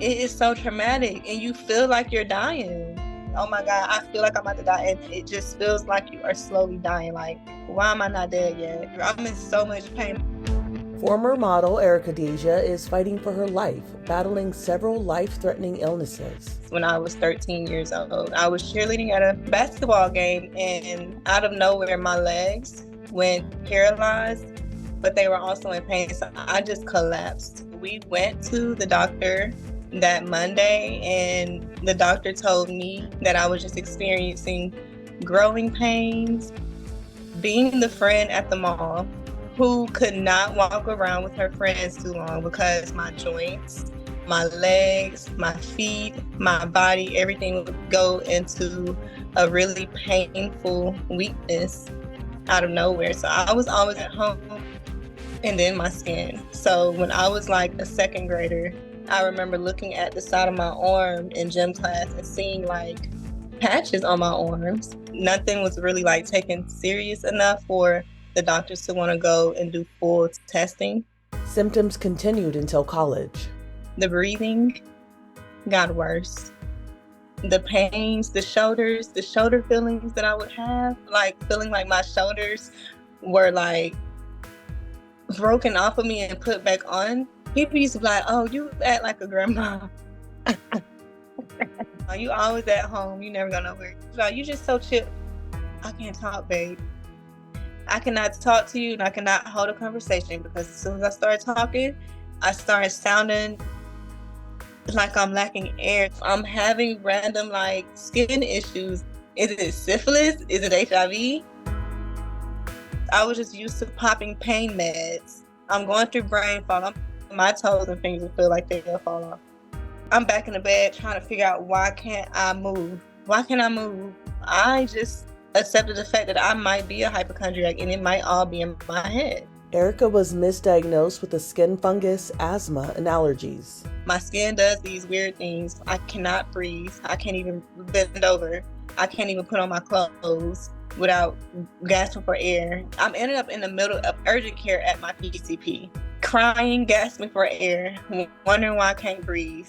It is so traumatic and you feel like you're dying. Oh my God, I feel like I'm about to die. And it just feels like you are slowly dying. Like, why am I not dead yet? I'm in so much pain. Former model Erica Deja is fighting for her life, battling several life-threatening illnesses. When I was 13 years old, I was cheerleading at a basketball game, and out of nowhere, my legs went paralyzed, but they were also in pain. So I just collapsed. We went to the doctor that Monday, and the doctor told me that I was just experiencing growing pains, being the friend at the mall who could not walk around with her friends too long because my joints, my legs, my feet, my body, everything would go into a really painful weakness out of nowhere. So I was always at home, and then my skin. So when I was like a second grader, I remember looking at the side of my arm in gym class and seeing like patches on my arms. Nothing was really like taken serious enough for the doctors to want to go and do full testing. Symptoms continued until college. The breathing got worse. The pains, the shoulder feelings that I would have, like feeling like my shoulders were like broken off of me and put back on. People used to be like, oh, you act like a grandma. You always at home, you never go nowhere. Like, you just so chill. I can't talk, babe. I cannot talk to you and I cannot hold a conversation because as soon as I start talking, I start sounding like I'm lacking air. I'm having random like skin issues. Is it syphilis? Is it HIV? I was just used to popping pain meds. I'm going through brain fog. My toes and fingers feel like they're gonna fall off. I'm back in the bed trying to figure out why can't I move? Why can't I move? I just accepted the fact that I might be a hypochondriac and it might all be in my head. Erica was misdiagnosed with a skin fungus, asthma, and allergies. My skin does these weird things. I cannot breathe. I can't even bend over. I can't even put on my clothes without gasping for air. I'm ended up in the middle of urgent care at my PCP, crying, gasping for air, wondering why I can't breathe.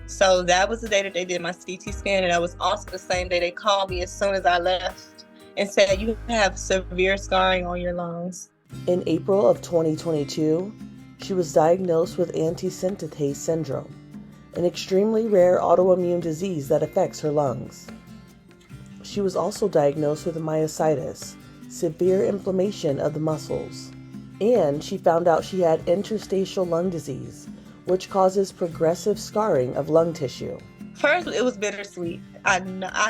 So that was the day that they did my CT scan, and that was also the same day they called me as soon as I left and said, you have severe scarring on your lungs. In April of 2022, she was diagnosed with antisynthetase syndrome, an extremely rare autoimmune disease that affects her lungs. She was also diagnosed with myositis, severe inflammation of the muscles, and she found out she had interstitial lung disease, which causes progressive scarring of lung tissue. First, it was bittersweet. I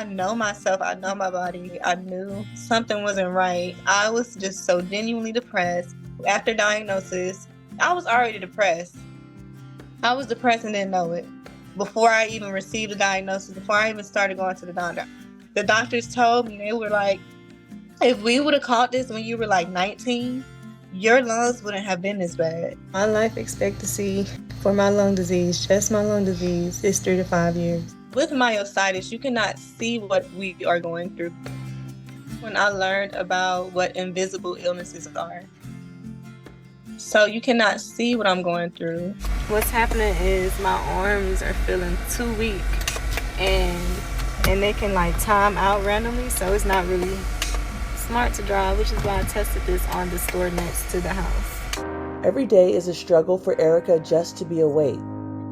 know myself. I know my body. I knew something wasn't right. I was just so genuinely depressed. After diagnosis, I was already depressed. I was depressed and didn't know it. Before I even received the diagnosis, before I even started going to the doctor, the doctors told me, they were like, if we would have caught this when you were like 19, your lungs wouldn't have been this bad. My life expectancy for my lung disease, just my lung disease, is 3 to 5 years. With myositis, you cannot see what we are going through. When I learned about what invisible illnesses are, so you cannot see what I'm going through. What's happening is my arms are feeling too weak, and they can like time out randomly, so it's not really smart to drive, which is why I tested this on the store next to the house. Every day is a struggle for Erica just to be awake.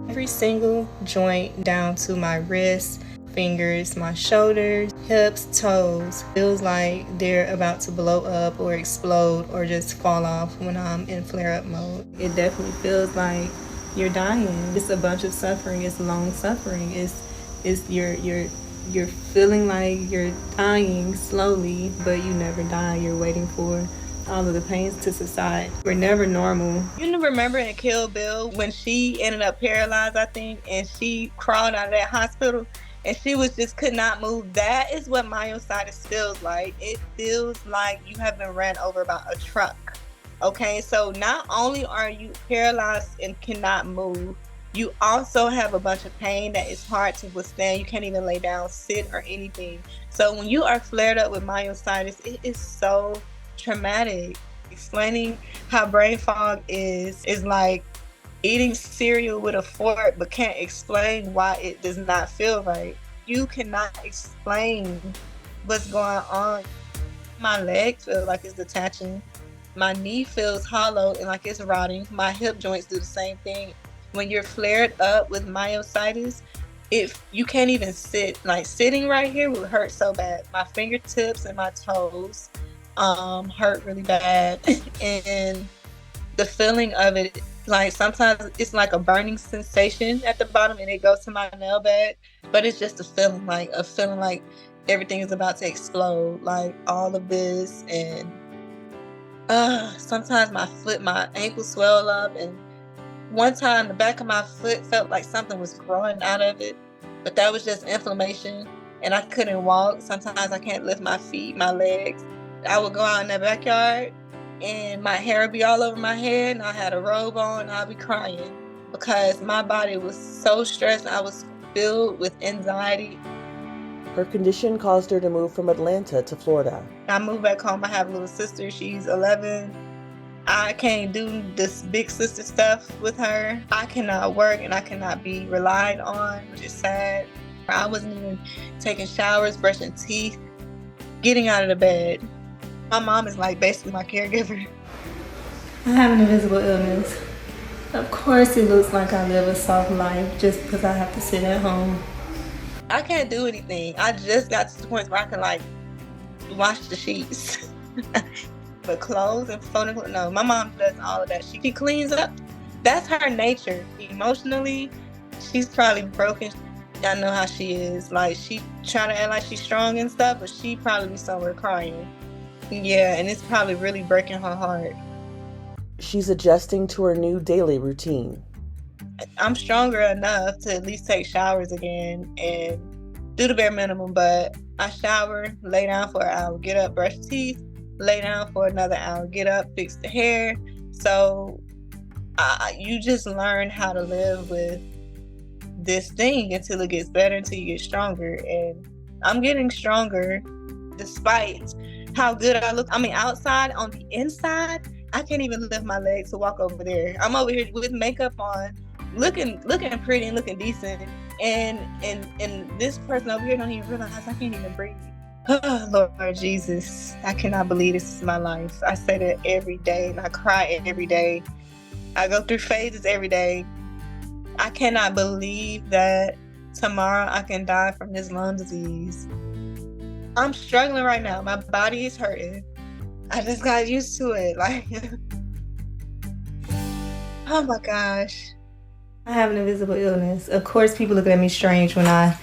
Every single joint down to my wrists, fingers, my shoulders, hips, toes feels like they're about to blow up or explode or just fall off when I'm in flare-up mode. It definitely feels like you're dying. It's a bunch of suffering. It's long suffering. It's you're feeling like you're dying slowly, but you never die. You're waiting for all of the pains to subside. We're never normal. You remember in Kill Bill when she ended up paralyzed, I think, and she crawled out of that hospital and she was just could not move? That is what myositis feels like. It feels like you have been ran over by a truck. Okay, so not only are you paralyzed and cannot move, you also have a bunch of pain that is hard to withstand. You can't even lay down, sit, or anything. So when you are flared up with myositis, it is so traumatic. Explaining how brain fog is like eating cereal with a fork but can't explain why it does not feel right. You cannot explain what's going on. My leg feels like it's detaching. My knee feels hollow and like it's rotting. My hip joints do the same thing. When you're flared up with myositis, if you can't even sit, like sitting right here would hurt so bad. My fingertips and my toes hurt really bad. And the feeling of it, like sometimes it's like a burning sensation at the bottom and it goes to my nail bed, but it's just a feeling like everything is about to explode, like all of this. And sometimes my ankle swell up, and one time the back of my foot felt like something was growing out of it, but that was just inflammation and I couldn't walk. Sometimes I can't lift my feet, my legs. I would go out in the backyard and my hair would be all over my head and I had a robe on and I'd be crying because my body was so stressed. I was filled with anxiety. Her condition caused her to move from Atlanta to Florida. I moved back home. I have a little sister. She's 11. I can't do this big sister stuff with her. I cannot work and I cannot be relied on, which is sad. I wasn't even taking showers, brushing teeth, getting out of the bed. My mom is like basically my caregiver. I have an invisible illness. Of course it looks like I live a soft life just because I have to sit at home. I can't do anything. I just got to the point where I can like wash the sheets. But clothes and folding, no, my mom does all of that. She cleans up. That's her nature. Emotionally, she's probably broken. I know how she is. Like, she trying to act like she's strong and stuff, but she probably be somewhere crying. Yeah, and it's probably really breaking her heart. She's adjusting to her new daily routine. I'm stronger enough to at least take showers again and do the bare minimum, but I shower, lay down for an hour, get up, brush teeth, lay down for another hour, get up, fix the hair. So you just learn how to live with this thing until it gets better, until you get stronger. And I'm getting stronger despite how good I look. I mean, outside, on the inside, I can't even lift my legs to walk over there. I'm over here with makeup on, looking pretty and looking decent. And this person over here don't even realize I can't even breathe. Oh, Lord Jesus, I cannot believe this is my life. I say that every day and I cry every day. I go through phases every day. I cannot believe that tomorrow I can die from this lung disease. I'm struggling right now. My body is hurting. I just got used to it. Like, oh my gosh. I have an invisible illness. Of course, people look at me strange when I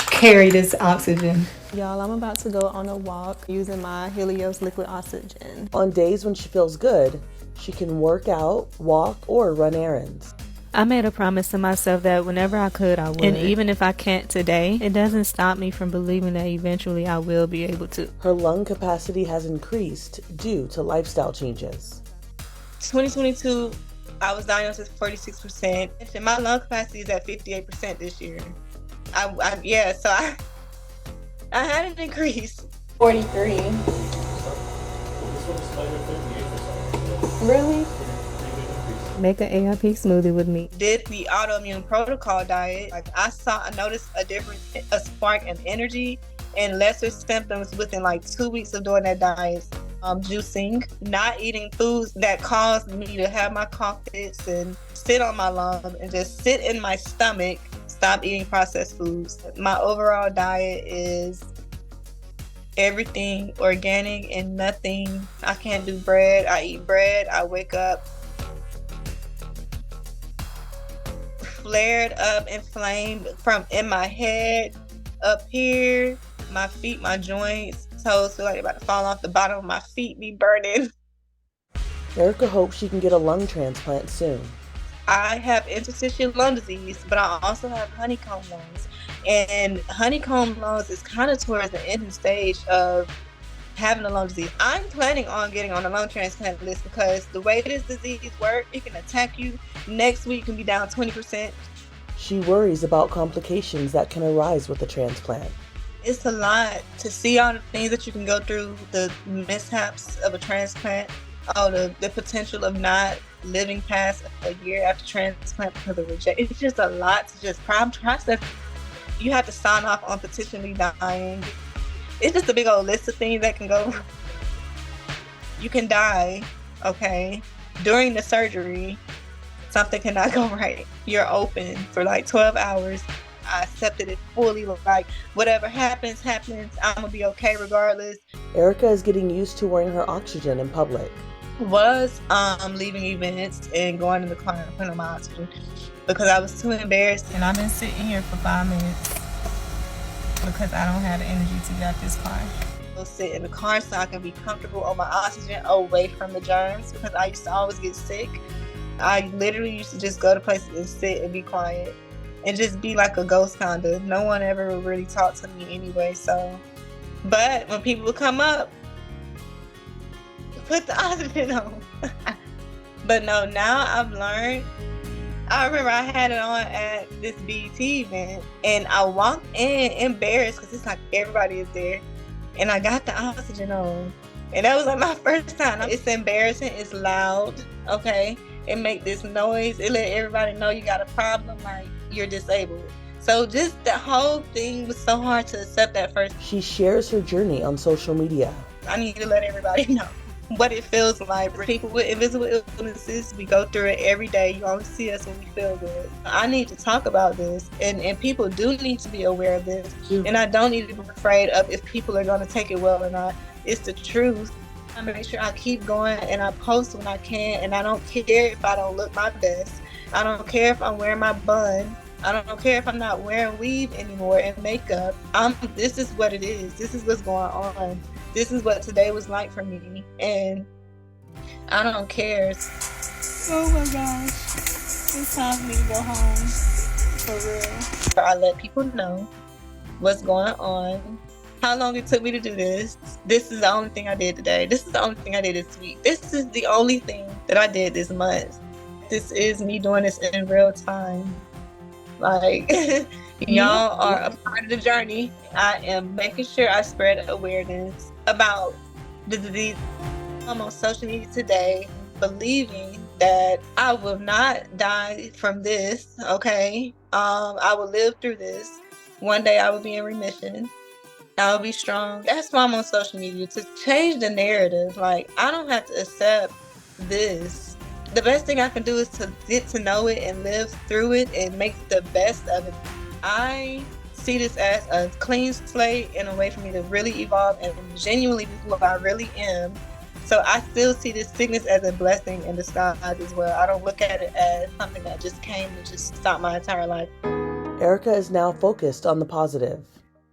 carry this oxygen. Y'all, I'm about to go on a walk using my Helios liquid oxygen. On days when she feels good, she can work out, walk, or run errands. I made a promise to myself that whenever I could, I would. And even if I can't today, it doesn't stop me from believing that eventually I will be able to. Her lung capacity has increased due to lifestyle changes. 2022, I was diagnosed with 46%. And my lung capacity is at 58% this year. I had an increase. 43. Really? Make an AIP smoothie with me. Did the autoimmune protocol diet. Like, I noticed a spark in energy and lesser symptoms within like 2 weeks of doing that diet. Juicing, not eating foods that caused me to have my cough fits and sit on my lung and just sit in my stomach. Stop eating processed foods. My overall diet is everything organic and nothing. I can't do bread. I eat bread. I wake up flared up, inflamed from in my head, up here, my feet, my joints, toes feel like they're about to fall off. The bottom of my feet be burning. Erica hopes she can get a lung transplant soon. I have interstitial lung disease, but I also have honeycomb lungs. And honeycomb lungs is kind of towards the ending stage of having a lung disease. I'm planning on getting on the lung transplant list because the way this disease works, it can attack you. Next week can be down 20%. She worries about complications that can arise with the transplant. It's a lot to see all the things that you can go through, the mishaps of a transplant, the potential of not living past a year after transplant because of rejection. It's just a lot to just process. You have to sign off on potentially dying. It's just a big old list of things that can go. You can die, okay? During the surgery, something cannot go right. You're open for like 12 hours. I accepted it fully, like whatever happens, I'm gonna be okay regardless. Erica is getting used to wearing her oxygen in public. Was leaving events and going to the car and putting on my oxygen because I was too embarrassed. And I've been sitting here for 5 minutes because I don't have the energy to get out this car. I'll sit in the car so I can be comfortable on my oxygen away from the germs because I used to always get sick. I literally used to just go to places and sit and be quiet and just be like a ghost kinda. No one ever would really talk to me anyway, so. But when people would come up, put the oxygen on. But no, now I've learned. I remember I had it on at this BET event and I walked in embarrassed because it's like everybody is there. And I got the oxygen on. And that was like my first time. It's embarrassing, it's loud, okay? It make this noise, it let everybody know you got a problem, like you're disabled. So just the whole thing was so hard to accept at first. She shares her journey on social media. I need to let everybody know what it feels like. For people with invisible illnesses, we go through it every day. You only see us when we feel good. I need to talk about this, and people do need to be aware of this. And I don't need to be afraid of if people are going to take it well or not. It's the truth. I make sure I keep going and I post when I can, and I don't care if I don't look my best. I don't care if I'm wearing my bun. I don't care if I'm not wearing weave anymore and makeup. This is what it is. This is what's going on. This is what today was like for me, and I don't care. Oh my gosh, it's time for me to go home, for real. I let people know what's going on, how long it took me to do this. This is the only thing I did today. This is the only thing I did this week. This is the only thing that I did this month. This is me doing this in real time. Like, y'all are a part of the journey. I am making sure I spread awareness about the disease. I'm on social media today believing that I will not die from this, okay? I will live through this. One day I will be in remission. I will be strong. That's why I'm on social media, to change the narrative. Like, I don't have to accept this. The best thing I can do is to get to know it and live through it and make the best of it. I see this as a clean slate and a way for me to really evolve and genuinely be who I really am. So I still see this sickness as a blessing in disguise as well. I don't look at it as something that just came to just stop my entire life. Erica is now focused on the positive.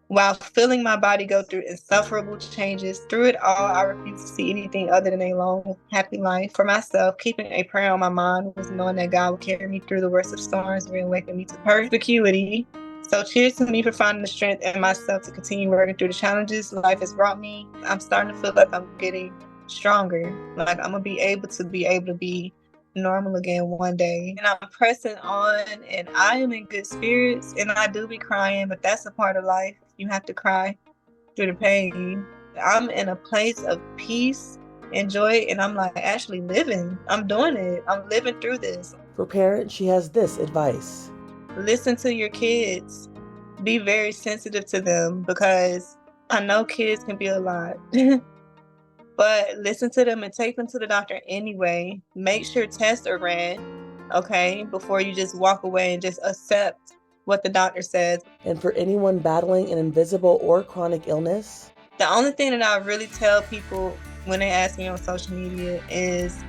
While feeling my body go through insufferable changes, through it all, I refuse to see anything other than a long, happy life. For myself, keeping a prayer on my mind was knowing that God will carry me through the worst of storms and awaken me to perspicuity. So cheers to me for finding the strength in myself to continue working through the challenges life has brought me. I'm starting to feel like I'm getting stronger. Like I'm going to be able to be normal again one day. And I'm pressing on, and I am in good spirits, and I do be crying, but that's a part of life. You have to cry through the pain. I'm in a place of peace and joy, and I'm like actually living. I'm doing it. I'm living through this. For parents, she has this advice. Listen to your kids. Be very sensitive to them, because I know kids can be a lot. But listen to them and take them to the doctor anyway. Make sure tests are ran, okay, before you just walk away and just accept what the doctor says. And for anyone battling an invisible or chronic illness, the only thing that I really tell people when they ask me on social media is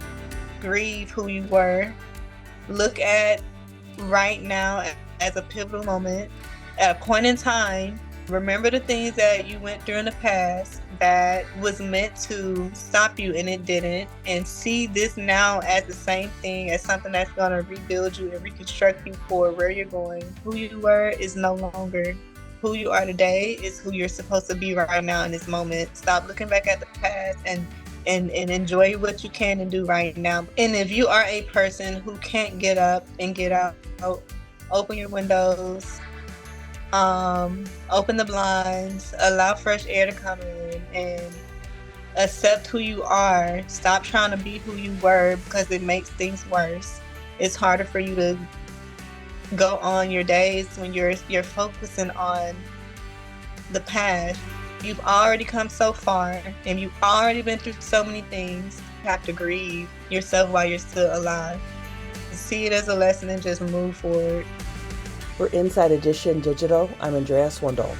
grieve who you were. Look at right now as a pivotal moment, at a point in time. Remember the things that you went through in the past that was meant to stop you and it didn't, and see this now as the same thing, as something that's going to rebuild you and reconstruct you for where you're going. Who you were is no longer. Who you are today is who you're supposed to be right now in this moment. Stop looking back at the past and enjoy what you can and do right now. And if you are a person who can't get up and get out, open your windows, open the blinds, allow fresh air to come in, and Accept who you are. Stop trying to be who you were because it makes things worse. It's harder for you to go on your days when you're focusing on the past. You've already come so far and you've already been through so many things. You have to grieve yourself while you're still alive. See it as a lesson and just move forward. For Inside Edition Digital, I'm Andrea Swindle.